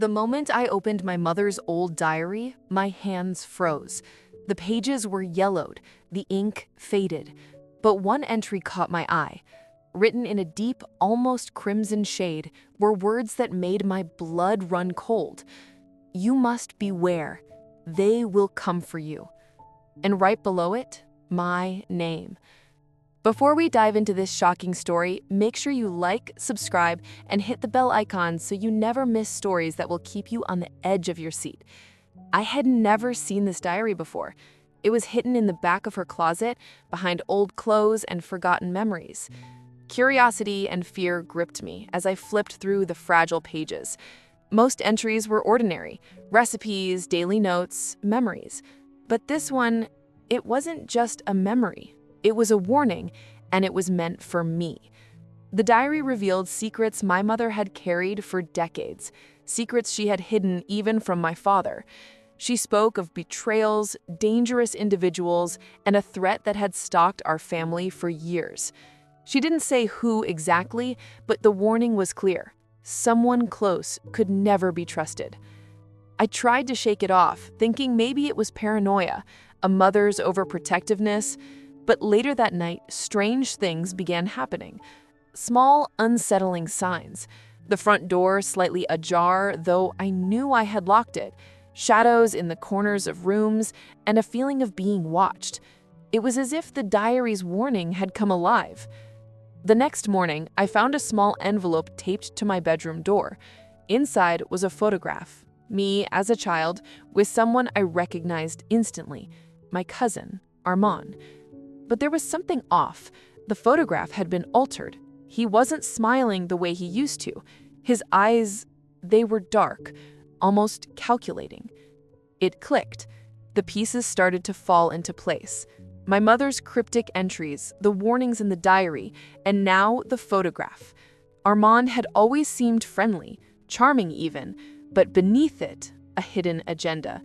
The moment I opened my mother's old diary, my hands froze. The pages were yellowed, the ink faded, but one entry caught my eye. Written in a deep, almost crimson shade were words that made my blood run cold. "You must beware. They will come for you." And right below it, my name. Before we dive into this shocking story, make sure you like, subscribe, and hit the bell icon so you never miss stories that will keep you on the edge of your seat. I had never seen this diary before. It was hidden in the back of her closet, behind old clothes and forgotten memories. Curiosity and fear gripped me as I flipped through the fragile pages. Most entries were ordinary: recipes, daily notes, memories. But this one, it wasn't just a memory. It was a warning, and it was meant for me. The diary revealed secrets my mother had carried for decades, secrets she had hidden even from my father. She spoke of betrayals, dangerous individuals, and a threat that had stalked our family for years. She didn't say who exactly, but the warning was clear. Someone close could never be trusted. I tried to shake it off, thinking maybe it was paranoia, a mother's overprotectiveness. But later that night, strange things began happening. Small, unsettling signs. The front door slightly ajar, though I knew I had locked it. Shadows in the corners of rooms, and a feeling of being watched. It was as if the diary's warning had come alive. The next morning, I found a small envelope taped to my bedroom door. Inside was a photograph, me as a child, with someone I recognized instantly, my cousin, Armand. But there was something off. The photograph had been altered. He wasn't smiling the way he used to. His eyes, they were dark, almost calculating. It clicked. The pieces started to fall into place. My mother's cryptic entries, the warnings in the diary, and now the photograph. Armand had always seemed friendly, charming even, but beneath it, a hidden agenda.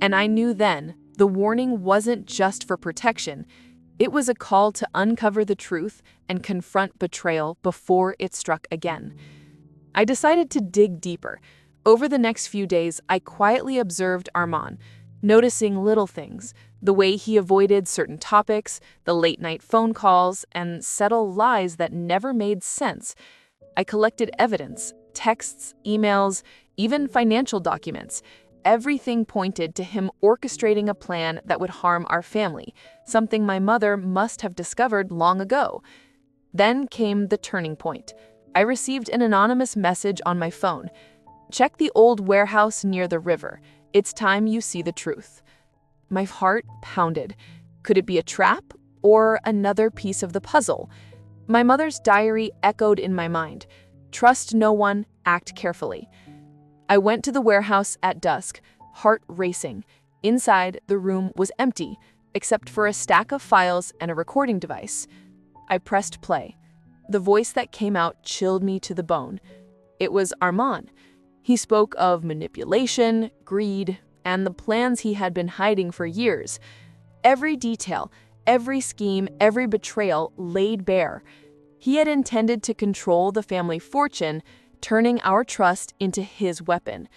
And I knew then, the warning wasn't just for protection. It was a call to uncover the truth and confront betrayal before it struck again. I decided to dig deeper. Over the next few days, I quietly observed Armand, noticing little things, the way he avoided certain topics, the late-night phone calls, and subtle lies that never made sense. I collected evidence, texts, emails, even financial documents. Everything pointed to him orchestrating a plan that would harm our family, something my mother must have discovered long ago. Then came the turning point. I received an anonymous message on my phone. "Check the old warehouse near the river. It's time you see the truth." My heart pounded. Could it be a trap or another piece of the puzzle? My mother's diary echoed in my mind. Trust no one, act carefully. I went to the warehouse at dusk, heart racing. Inside, the room was empty, except for a stack of files and a recording device. I pressed play. The voice that came out chilled me to the bone. It was Armand. He spoke of manipulation, greed, and the plans he had been hiding for years. Every detail, every scheme, every betrayal laid bare. He had intended to control the family fortune, turning our trust into his weapon.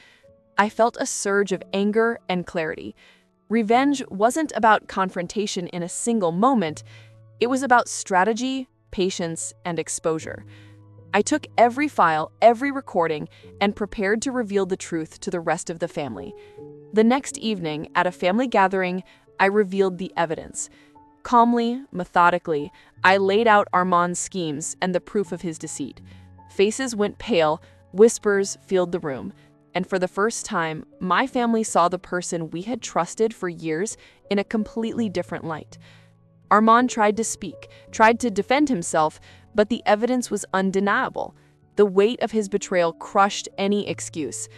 I felt a surge of anger and clarity. Revenge wasn't about confrontation in a single moment. It was about strategy, patience, and exposure. I took every file, every recording, and prepared to reveal the truth to the rest of the family. The next evening, at a family gathering, I revealed the evidence. Calmly, methodically, I laid out Armand's schemes and the proof of his deceit. Faces went pale, whispers filled the room, and for the first time, my family saw the person we had trusted for years in a completely different light. Armand tried to speak, tried to defend himself, but the evidence was undeniable. The weight of his betrayal crushed any excuse.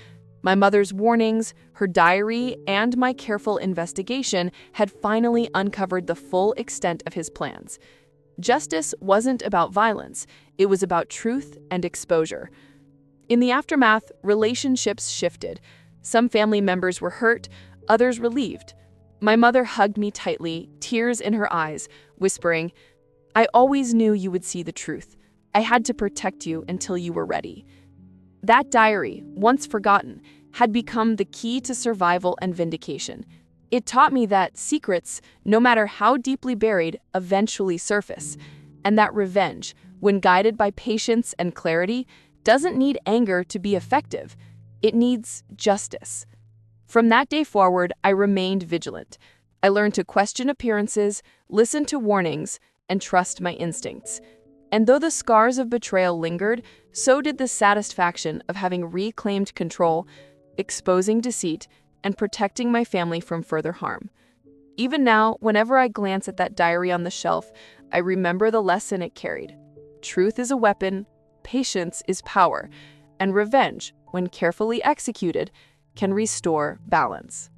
My mother's warnings, her diary, and my careful investigation had finally uncovered the full extent of his plans. Justice wasn't about violence, it was about truth and exposure. In the aftermath, relationships shifted. Some family members were hurt, others relieved. My mother hugged me tightly, tears in her eyes, whispering, "I always knew you would see the truth. I had to protect you until you were ready." That diary, once forgotten, had become the key to survival and vindication. It taught me that secrets, no matter how deeply buried, eventually surface, and that revenge, when guided by patience and clarity, doesn't need anger to be effective. It needs justice. From that day forward, I remained vigilant. I learned to question appearances, listen to warnings, and trust my instincts. And though the scars of betrayal lingered, so did the satisfaction of having reclaimed control, exposing deceit, and protecting my family from further harm. Even now, whenever I glance at that diary on the shelf, I remember the lesson it carried. Truth is a weapon, patience is power, and revenge, when carefully executed, can restore balance.